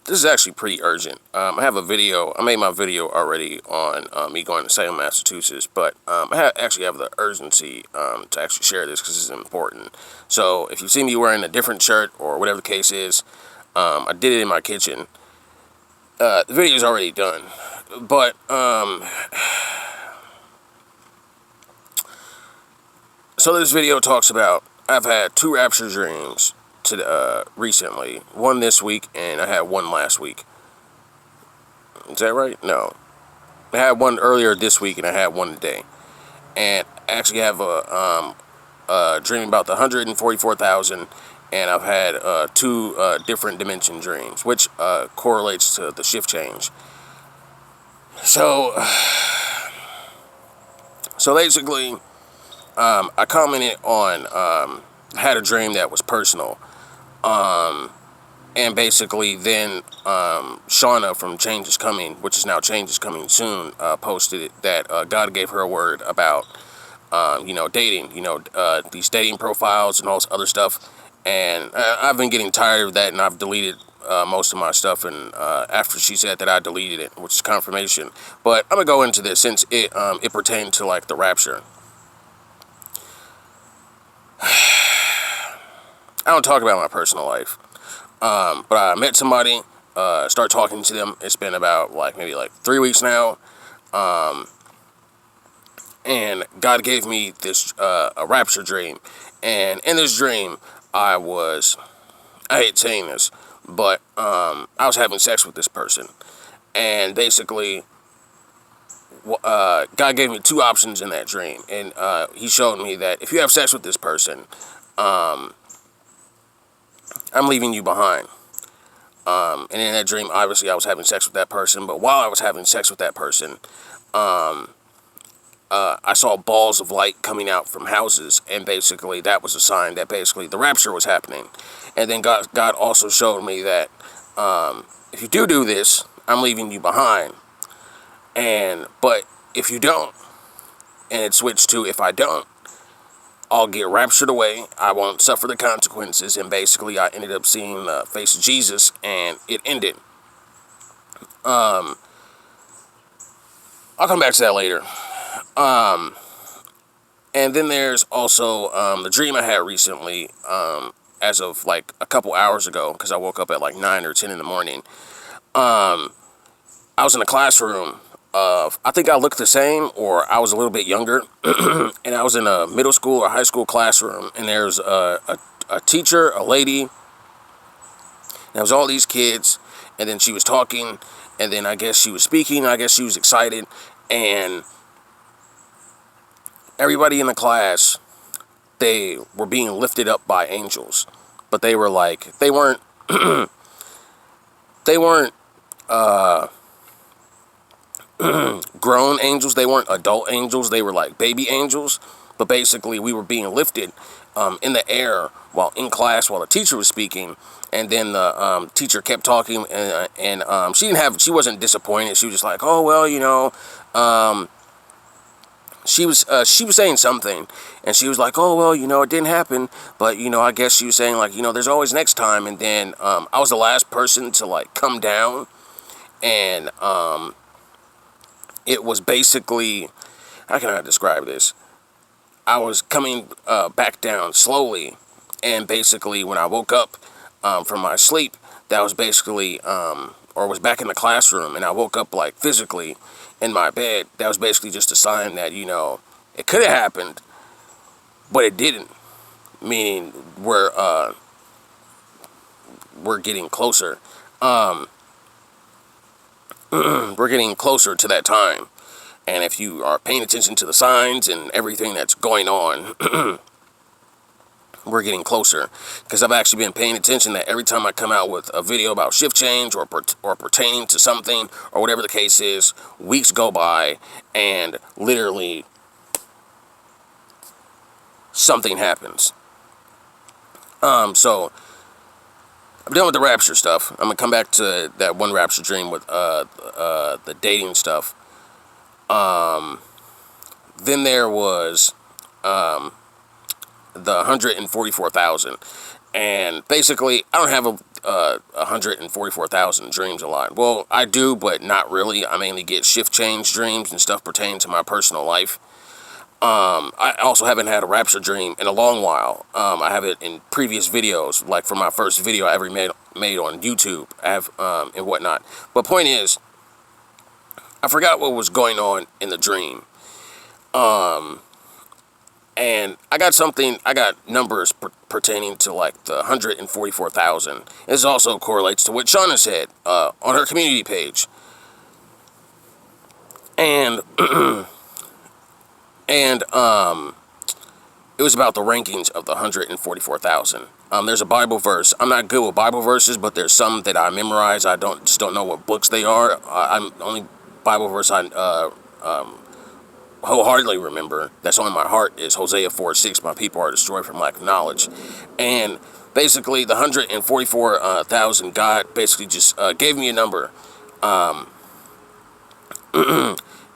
This is actually pretty urgent. I have a video. I made my video already on me going to Salem, Massachusetts, but actually have the urgency to actually share this because it's important. So if you see me wearing a different shirt or whatever the case is, I did it in my kitchen. The video is already done, but so this video talks about I've had 2 rapture dreams recently. One this week, and I had one last week. Is that right? No. I had one earlier this week, and I had one today. And I actually have a dream about the 144,000, and I've had 2 different dimension dreams, which correlates to the shift change. So basically, I commented on, had a dream that was personal. And basically then Shauna from Change is Coming, which is now Change is Coming Soon, posted it that God gave her a word about, dating, these dating profiles and all this other stuff. And I've been getting tired of that, and I've deleted most of my stuff. And after she said that, I deleted it, which is confirmation. But I'm going to go into this since it pertained to, like, the rapture. I don't talk about my personal life, but I met somebody, start talking to them. It's been about maybe 3 weeks now, and God gave me this a rapture dream, and in this dream I hate saying this, but I was having sex with this person, and basically God gave me 2 options in that dream, and he showed me that if you have sex with this person, I'm leaving you behind. And in that dream, obviously, I was having sex with that person. But while I was having sex with that person, I saw balls of light coming out from houses. And basically, that was a sign that basically the rapture was happening. And then God also showed me that if you do this, I'm leaving you behind. But if you don't, and it switched to if I don't, I'll get raptured away. I won't suffer the consequences. And basically, I ended up seeing the face of Jesus, and it ended. I'll come back to that later. And then there's also the dream I had recently, as of a couple hours ago, because I woke up at 9 or 10 in the morning. I was in a classroom. I think I looked the same, or I was a little bit younger, and I was in a middle school or high school classroom, and there's a teacher, a lady, and there was all these kids, and then she was talking, and then I guess she was speaking, I guess she was excited, and everybody in the class, they were being lifted up by angels, but they were they weren't, they weren't, grown angels. They weren't adult angels. They were baby angels. But basically, we were being lifted in the air while in class while the teacher was speaking. And then the teacher kept talking, and she wasn't disappointed. She was just like, oh well, she was saying something, and she was like, oh well, it didn't happen, but I guess she was saying there's always next time. And then I was the last person to come down, and it was basically, how can I describe this? I was coming back down slowly, and basically when I woke up from my sleep, that was basically, or was back in the classroom, and I woke up physically in my bed. That was basically just a sign that, it could have happened, but it didn't. Meaning we're getting closer. We're getting closer to that time. And if you are paying attention to the signs and everything that's going on, we're getting closer. Because I've actually been paying attention that every time I come out with a video about shift change or pertaining to something or whatever the case is, weeks go by and literally something happens. So I'm done with the rapture stuff. I'm going to come back to that one rapture dream with the dating stuff. Then there was the 144,000. And basically, I don't have 144,000 dreams a lot. Well, I do, but not really. I mainly get shift change dreams and stuff pertaining to my personal life. I also haven't had a rapture dream in a long while. I have it in previous videos, like for my first video I ever made on YouTube. I have and whatnot. But point is, I forgot what was going on in the dream. And I got numbers pertaining to like the 144,000. This also correlates to what Shauna said on her community page. And and it was about the rankings of the 144,000. There's a Bible verse. I'm not good with Bible verses, but there's some that I memorize. I just don't know what books they are. I'm the only Bible verse I wholeheartedly remember that's on my heart is Hosea 4:6. My people are destroyed from lack of knowledge. And basically the 144,000, God basically just gave me a number.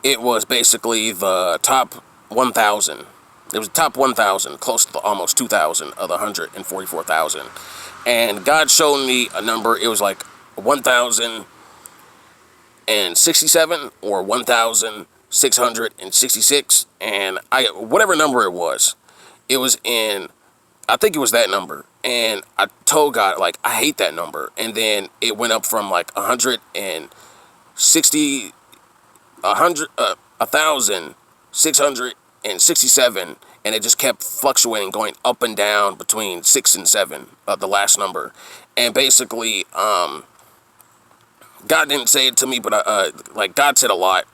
It was basically the top 1,000. It was the top 1,000, close to almost 2,000 of the 144,000. And God showed me a number. It was like 1,067 or 1,666, and whatever number it was in, I think it was that number. And I told God, like, I hate that number. And then it went up from like 1,667, and it just kept fluctuating, going up and down between 6 and 7, the last number. And basically, God didn't say it to me, but like God said a lot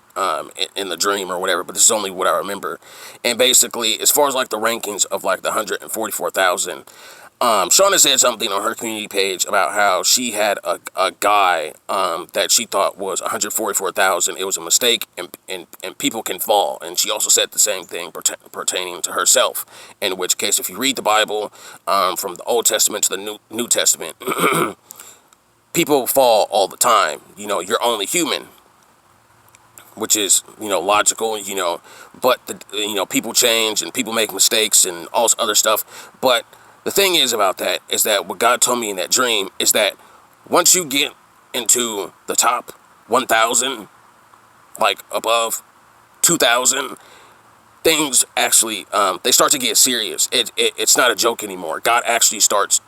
in the dream or whatever, but this is only what I remember. And basically, as far as like the rankings of like the 144,000, Shauna said something on her community page about how she had a guy that she thought was 144,000. It was a mistake, and people can fall. And she also said the same thing pertaining to herself, in which case, if you read the Bible from the Old Testament to the New Testament, people fall all the time. You know, you're only human, which is, you know, logical, you know, but people change and people make mistakes and all this other stuff. But the thing is about that is that what God told me in that dream is that once you get into the top 1,000, like above 2,000, things actually, they start to get serious. It's not a joke anymore. God actually talks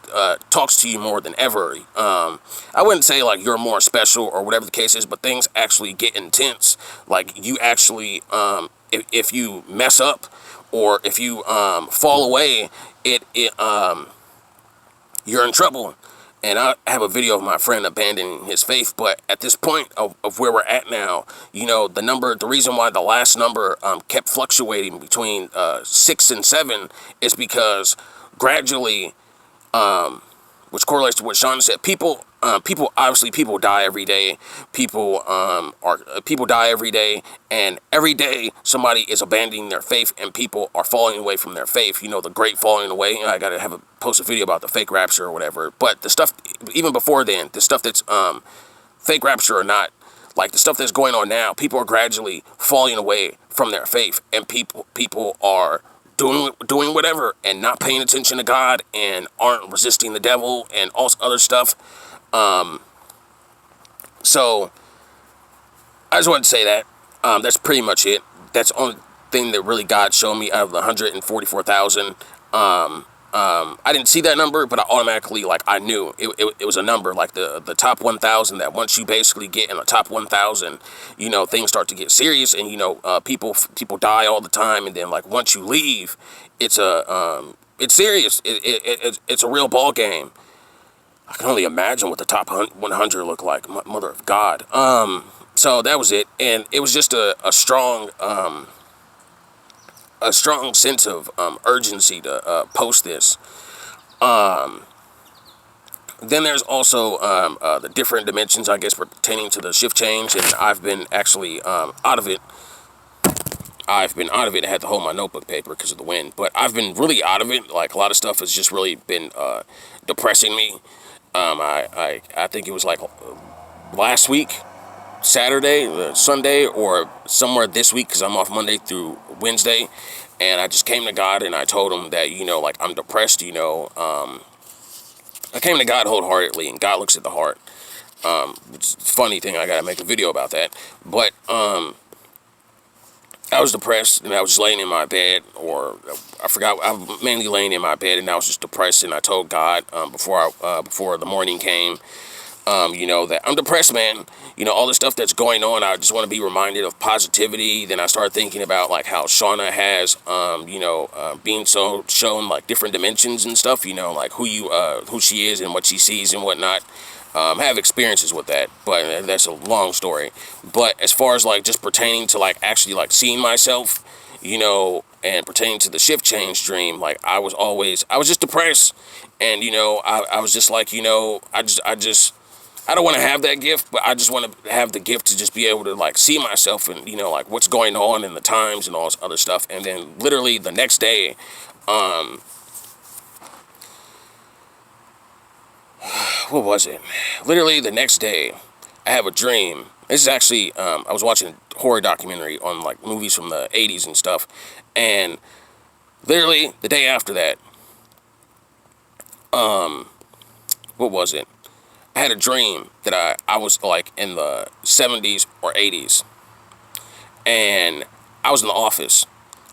to you more than ever. I wouldn't say like you're more special or whatever the case is, but things actually get intense. Like you actually, if you mess up or if you fall away, you're in trouble. And I have a video of my friend abandoning his faith. But at this point of where we're at now, you know, the reason why the last number kept fluctuating between 6 and 7 is because gradually, which correlates to what Sean said, people die every day. People die every day, and every day somebody is abandoning their faith, and people are falling away from their faith. You know, the great falling away. You know, I gotta post a video about the fake rapture or whatever. But the stuff even before then, the stuff that's fake rapture or not, like the stuff that's going on now, people are gradually falling away from their faith, and people are doing whatever and not paying attention to God and aren't resisting the devil and all this other stuff. So I just wanted to say that. That's pretty much it. That's the only thing that really God showed me out of the 144,000. I didn't see that number, but I automatically, like, I knew it was a number, like the top 1,000, that once you basically get in the top 1,000, you know, things start to get serious, and, you know, people die all the time, and then, like, once you leave, it's serious. It's a real ball game. I can only imagine what the top 100 look like, mother of God. So that was it, and it was just a strong sense of urgency to post this. Then there's also the different dimensions, I guess, pertaining to the shift change, and I've been actually out of it. I've been out of it. I had to hold my notebook paper because of the wind, but I've been really out of it. Like, a lot of stuff has just really been depressing me. I think it was like last week, Saturday, Sunday, or somewhere this week, because I'm off Monday through Wednesday, and I just came to God and I told him that, you know, like, I'm depressed, you know, I came to God wholeheartedly, and God looks at the heart. It's a funny thing. I gotta make a video about that. But I was depressed, and I was just laying in my bed, or I forgot. I was mainly laying in my bed, and I was just depressed. And I told God before the morning came, that I'm depressed, man. All the stuff that's going on. I just want to be reminded of positivity. Then I started thinking about like how Shauna has, being so shown like different dimensions and stuff. Like who she is and what she sees and whatnot. I have experiences with that, but that's a long story. But as far as like just pertaining to like actually like seeing myself, and pertaining to the shift change dream, like I was just depressed, and I was just like, I don't want to have that gift, but I just want to have the gift to just be able to like see myself and like what's going on in the times and all this other stuff. And then literally the next day, what was it? Literally the next day, I have a dream. This is actually, I was watching a horror documentary on like movies from the 80s and stuff. And literally the day after that, what was it? I had a dream that I was like in the 70s or 80s. And I was in the office.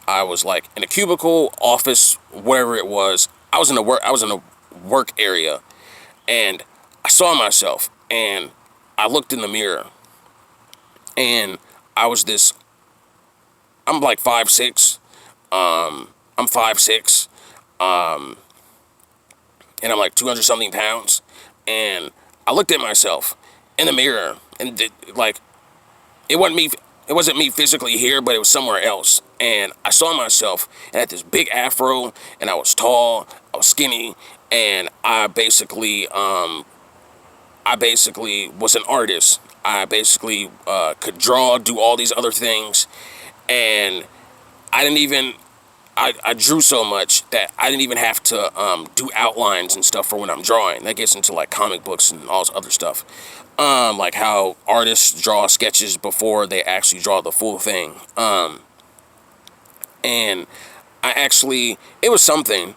I was like in a cubicle, office, whatever it was. I was in a work area. And I saw myself, and I looked in the mirror, and I'm like 5'6", I'm 5'6", and I'm like 200 something pounds, and I looked at myself in the mirror, and like, it wasn't me physically here, but it was somewhere else, and I saw myself, and I had this big afro, and I was tall, I was skinny, and I basically was an artist. I basically could draw, do all these other things, and I didn't even. I drew so much that I didn't even have to do outlines and stuff for when I'm drawing. That gets into like comic books and all this other stuff. Like how artists draw sketches before they actually draw the full thing. And it was something.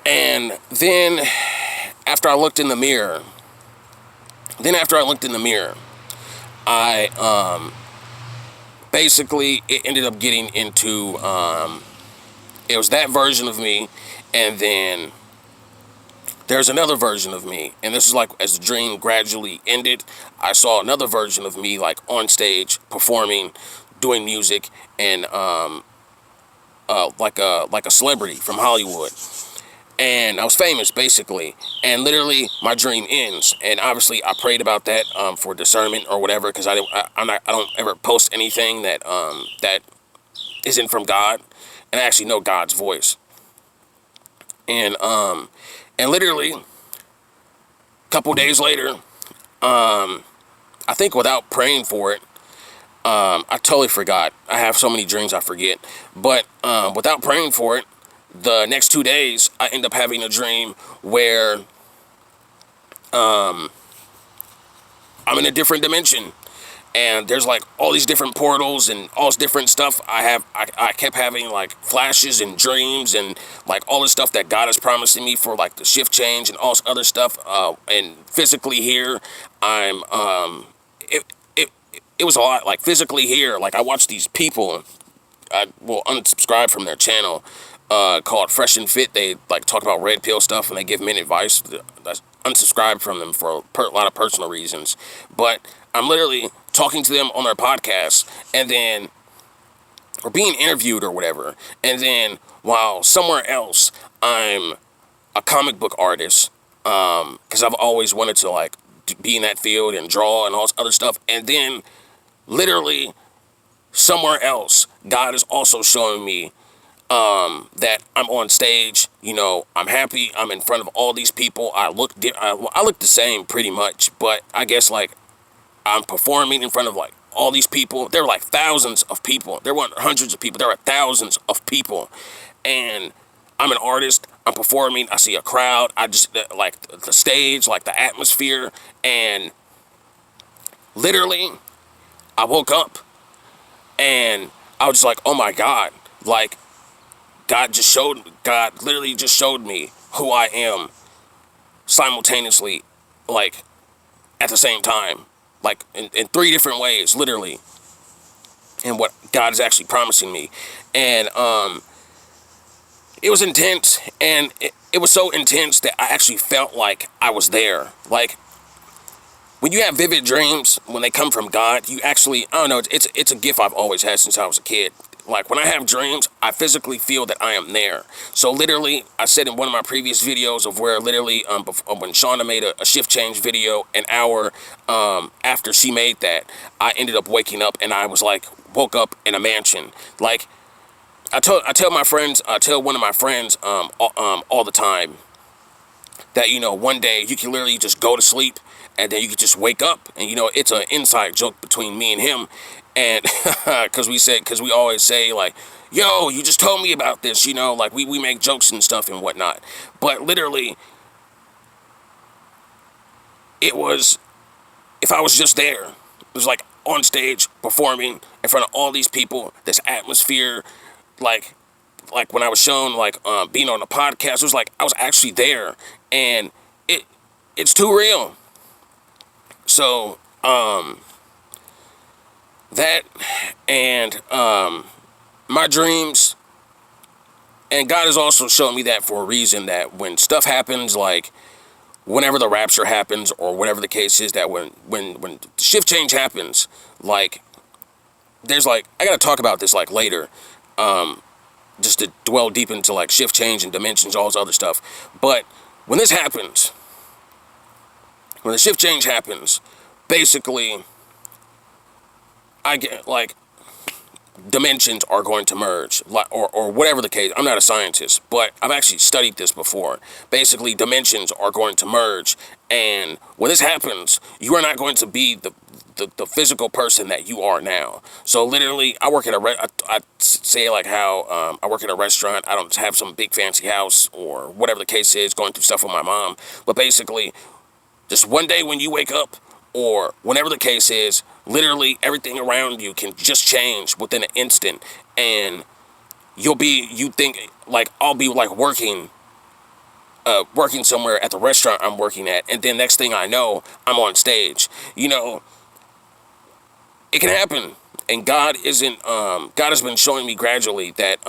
And then after I looked in the mirror, I basically it ended up getting into it was that version of me, and then there's another version of me, and this is like as the dream gradually ended, I saw another version of me like on stage performing, doing music, and like a celebrity from Hollywood. And I was famous, basically. And literally, my dream ends. And obviously, I prayed about that for discernment or whatever, because I don't ever post anything that isn't from God, and I actually know God's voice. And literally, a couple days later, I think without praying for it, I totally forgot. I have so many dreams I forget. But without praying for it, the next 2 days, I end up having a dream where I'm in a different dimension, and there's like all these different portals and all this different stuff. I kept having like flashes and dreams and like all this stuff that God is promising me for like the shift change and all this other stuff. And physically here, I'm it was a lot. Like physically here, like I watched these people. I will unsubscribe from their channel called Fresh and Fit. They like talk about red pill stuff, and they give men advice. I unsubscribed from them for a lot of personal reasons, but I'm literally talking to them on their podcast, and then or being interviewed or whatever, and then while somewhere else I'm a comic book artist, because I've always wanted to like be in that field and draw and all this other stuff, and then literally somewhere else God is also showing me that I'm on stage, I'm happy, I'm in front of all these people, I look the same pretty much, but I guess like I'm performing in front of like all these people. There were like thousands of people. There weren't hundreds of people, there were thousands of people, and I'm an artist, I'm performing, I see a crowd, I just like the stage, like the atmosphere, and literally I woke up and I was just like, oh my God, like God literally just showed me who I am simultaneously, like at the same time, like in three different ways, literally, and what God is actually promising me. And it was intense, and it was so intense that I actually felt like I was there. Like, when you have vivid dreams, when they come from God, you actually, I don't know, it's a gift I've always had since I was a kid. Like, when I have dreams, I physically feel that I am there. So literally, I said in one of my previous videos of where literally, when Shauna made a shift change video, an hour after she made that, I ended up waking up, and I was like, woke up in a mansion. Like, I tell my friends, I tell one of my friends all the time that, you know, one day you can literally just go to sleep, and then you can just wake up, and, you know, it's an inside joke between me and him. And because we always say, like, yo, you just told me about this, you know, like we make jokes and stuff and whatnot. But literally, it was, if I was just there, it was like on stage performing in front of all these people, this atmosphere, like when I was shown, like, being on a podcast, it was like I was actually there, and it's too real. So, that, and my dreams, and God has also shown me that for a reason, that when stuff happens, like whenever the rapture happens, or whatever the case is, that when shift change happens, like, there's, like, I gotta talk about this, like, later, just to dwell deep into, like, shift change and dimensions, all this other stuff. But when this happens, when the shift change happens, basically, I get, like, dimensions are going to merge, or whatever the case. I'm not a scientist, but I've actually studied this before. Basically, dimensions are going to merge, and when this happens, you are not going to be the physical person that you are now. So literally, I work at I say, like, how I work at a restaurant. I don't have some big fancy house or whatever the case is, going through stuff with my mom. But basically, just one day when you wake up, or whenever the case is, literally everything around you can just change within an instant, and you think, like, I'll be, like, working somewhere at the restaurant I'm working at, and then next thing I know, I'm on stage. You know, it can happen, and God has been showing me gradually that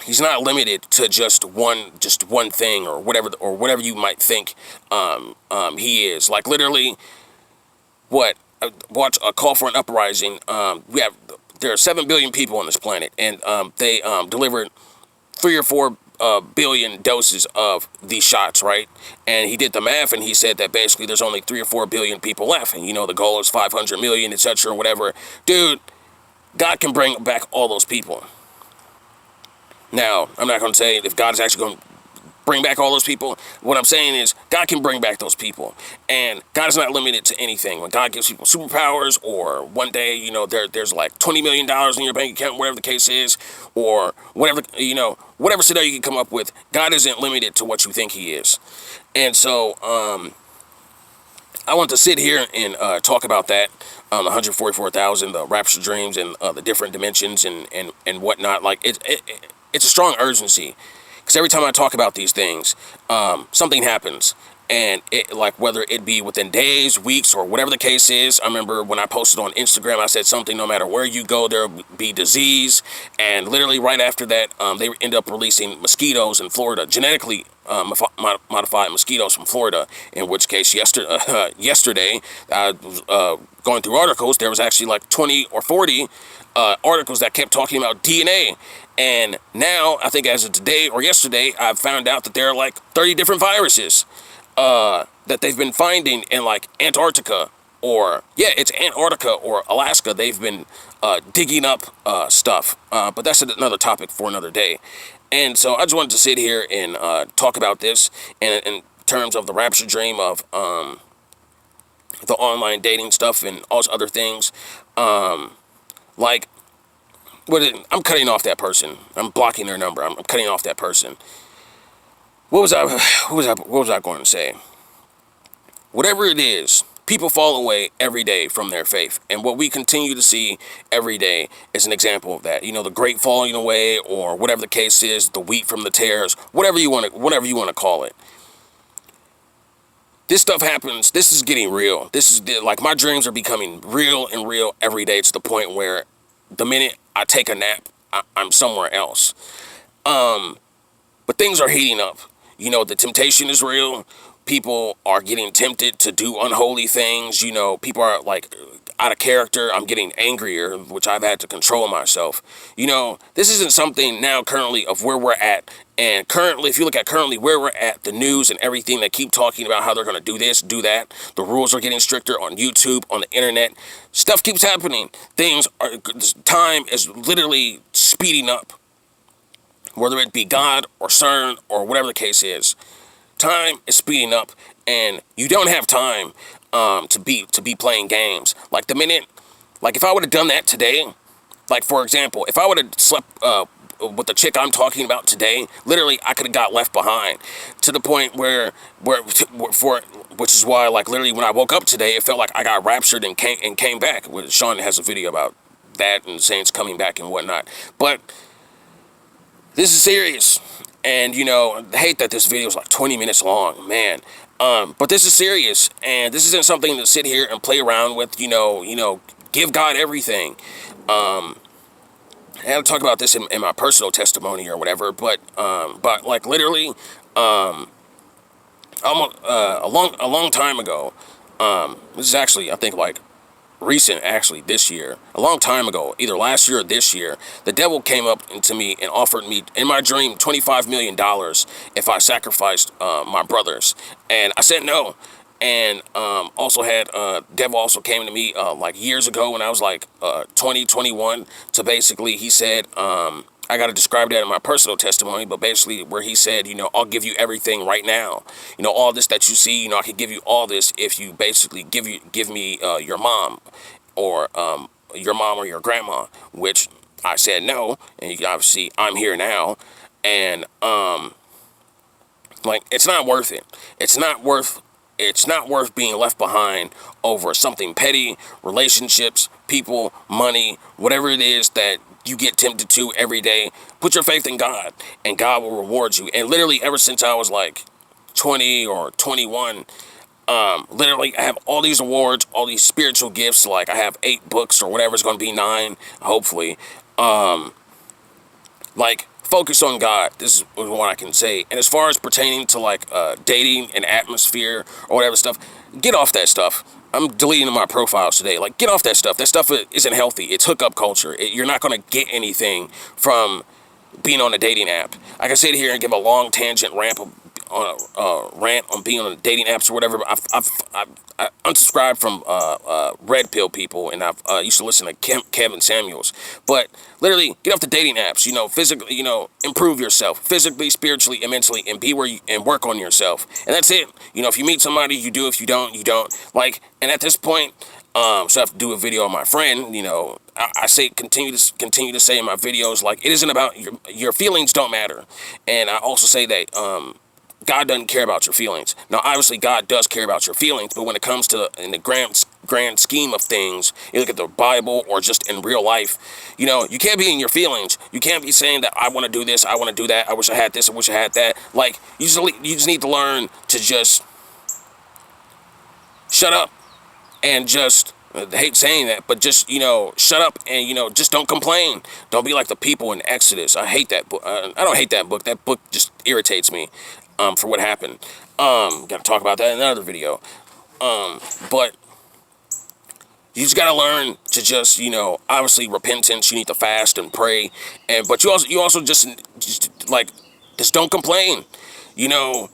He's not limited to just one thing, or whatever you might think He is. Like, literally, watch a call for an uprising. There are 7 billion people on this planet, and they delivered 3 or 4 billion doses of these shots, right? And he did the math, and he said that basically there's only 3 or 4 billion people left, and, you know, the goal is 500 million, etc., whatever. Dude, God can bring back all those people. Now, I'm not going to say if God is actually going to bring back all those people. What I'm saying is, God can bring back those people, and God is not limited to anything. When God gives people superpowers, or one day, you know, there's like $20 million in your bank account, whatever the case is, or whatever, you know, whatever scenario you can come up with, God isn't limited to what you think He is. And so, I want to sit here and talk about that, 144,000, the rapture dreams, and the different dimensions and whatnot. Like, it's a strong urgency, because every time I talk about these things, something happens, and like, whether it be within days, weeks, or whatever the case is. I remember when I posted on Instagram, I said something: no matter where you go, there'll be disease. And literally right after that, they end up releasing mosquitoes in Florida, genetically modified mosquitoes from Florida. In which case, yesterday, I was going through articles. There was actually like 20 or 40 articles that kept talking about DNA. And now, I think as of today or yesterday, I've found out that there are like 30 different viruses that they've been finding in, like, Antarctica, it's Antarctica or Alaska. They've been digging up stuff, but that's another topic for another day. And so I just wanted to sit here and talk about this in terms of the rapture dream, of the online dating stuff and all those other things. Like, I'm cutting off that person. I'm blocking their number. I'm cutting off that person. What was I going to say? Whatever it is, people fall away every day from their faith, and what we continue to see every day is an example of that. You know, the great falling away, or whatever the case is, the wheat from the tares, whatever you want to call it. this stuff happens. This is getting real. This is like my dreams are becoming real and real every day to the point where the minute I take a nap, I'm somewhere else. But things are heating up. You know, the temptation is real. People are getting tempted to do unholy things. You know, people are like out of character. I'm getting angrier, which I've had to control myself. You know, this isn't something now currently of where we're at. And currently, if you look at currently where we're at, the news and everything, they keep talking about how they're going to do this, do that. The rules are getting stricter on YouTube, on the internet. Stuff keeps happening. Time is literally speeding up. Whether it be God or CERN or whatever the case is. Time is speeding up, and you don't have time to be playing games. Like the minute, like if I would have done that today, like for example, if I would have slept with the chick I'm talking about today, literally I could have got left behind to the point where which is why like literally when I woke up today, it felt like I got raptured and came back. Sean has a video about that and saints coming back and whatnot, but this is serious. And, you know, I hate that this video is like 20 minutes long, man. But this is serious, and this isn't something to sit here and play around with, you know, give God everything. I had to talk about this in my personal testimony or whatever, but like literally, almost, a long time ago, this is actually, I think like, recent actually this year, a long time ago, either last year or this year, the devil came up into me and offered me in my dream $25 million if I sacrificed my brothers, and I said no. And also had devil also came to me like years ago when I was like 20, 21, to basically he said I got to describe that in my personal testimony, but basically where he said, you know, I'll give you everything right now. You know, all this that you see, you know, I could give you all this if you basically give me your mom or your grandma, which I said no. And you can obviously, I'm here now. And like, it's not worth it. It's not worth being left behind over something petty, relationships, people, money, whatever it is that you get tempted to every day. Put your faith in God, and God will reward you. And literally, ever since I was like 20 or 21, literally, I have all these awards, all these spiritual gifts. Like, I have 8 books or whatever. It's going to be 9, hopefully. Like, focus on God. This is what I can say. And as far as pertaining to like dating and atmosphere or whatever stuff, get off that stuff. I'm deleting my profiles today. Like, get off that stuff. That stuff isn't healthy. It's hookup culture. You're not going to get anything from being on a dating app. I can sit here and give a long tangent rant on being on the dating apps or whatever. I unsubscribed from Red Pill people, and I've used to listen to Kevin Samuels. But literally, get off the dating apps. You know, physically, you know, improve yourself physically, spiritually, and mentally, and be where you and work on yourself. And that's it. You know, if you meet somebody, you do. If you don't, you don't. Like, and at this point, so I have to do a video on my friend. You know, I say continue to say in my videos, like, it isn't about your feelings don't matter. And I also say that God doesn't care about your feelings. Now, obviously, God does care about your feelings, but when it comes to in the grand scheme of things, you look at the Bible or just in real life, you know, you can't be in your feelings. You can't be saying that I want to do this, I want to do that, I wish I had this, I wish I had that. Like, you just need to learn to just shut up and just, I hate saying that, but just, you know, shut up and, you know, just don't complain. Don't be like the people in Exodus. I hate that book. I don't hate that book. That book just irritates me. For what happened. Got to talk about that in another video. But you just got to learn to just, you know, obviously repentance, you need to fast and pray. But you also just like, just don't complain. You know,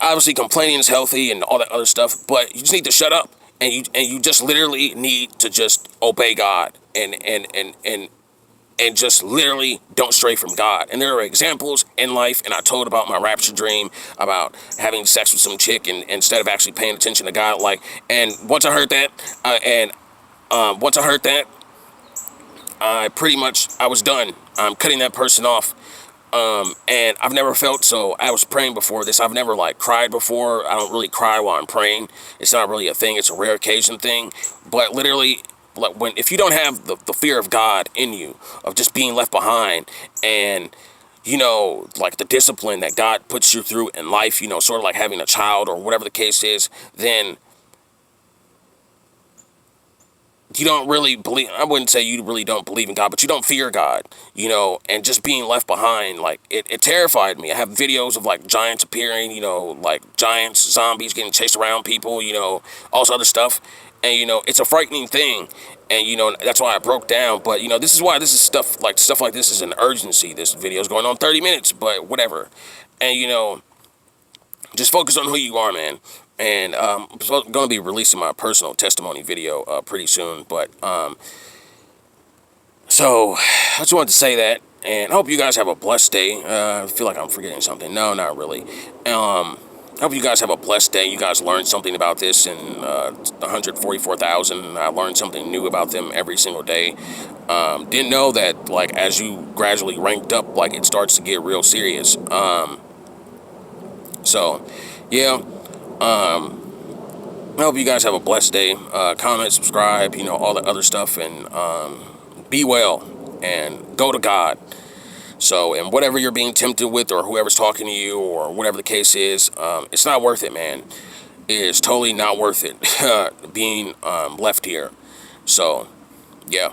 obviously complaining is healthy and all that other stuff, but you just need to shut up. And you just literally need to just obey God and just literally don't stray from God. And there are examples in life, and I told about my rapture dream, about having sex with some chick, and instead of actually paying attention to God, like, and once I heard that, I was done. I'm cutting that person off. And I've never felt so. I was praying before this. I've never like cried before. I don't really cry while I'm praying. It's not really a thing. It's a rare occasion thing. But literally, like if you don't have the fear of God in you, of just being left behind, and like the discipline that God puts you through in life, sort of like having a child or whatever the case is, then you don't really believe, I wouldn't say you really don't believe in God, but you don't fear God, and just being left behind, like, it terrified me. I have videos of, like, giants appearing, like giants, zombies getting chased around people, all this other stuff. And, it's a frightening thing. And, that's why I broke down. But, this is why this is stuff like this is an urgency. This video is going on 30 minutes, but whatever. And, just focus on who you are, man. And I'm going to be releasing my personal testimony video pretty soon. But so I just wanted to say that. And I hope you guys have a blessed day. I feel like I'm forgetting something. No, not really. I hope you guys have a blessed day. You guys learned something about this, and 144,000. I learned something new about them every single day. Didn't know that, like, as you gradually ranked up, like, it starts to get real serious. So, yeah. I hope you guys have a blessed day. Comment, subscribe, all the other stuff, and be well, and go to God. So, and whatever you're being tempted with, or whoever's talking to you, or whatever the case is, it's not worth it, man. It is totally not worth it being left here. So, yeah.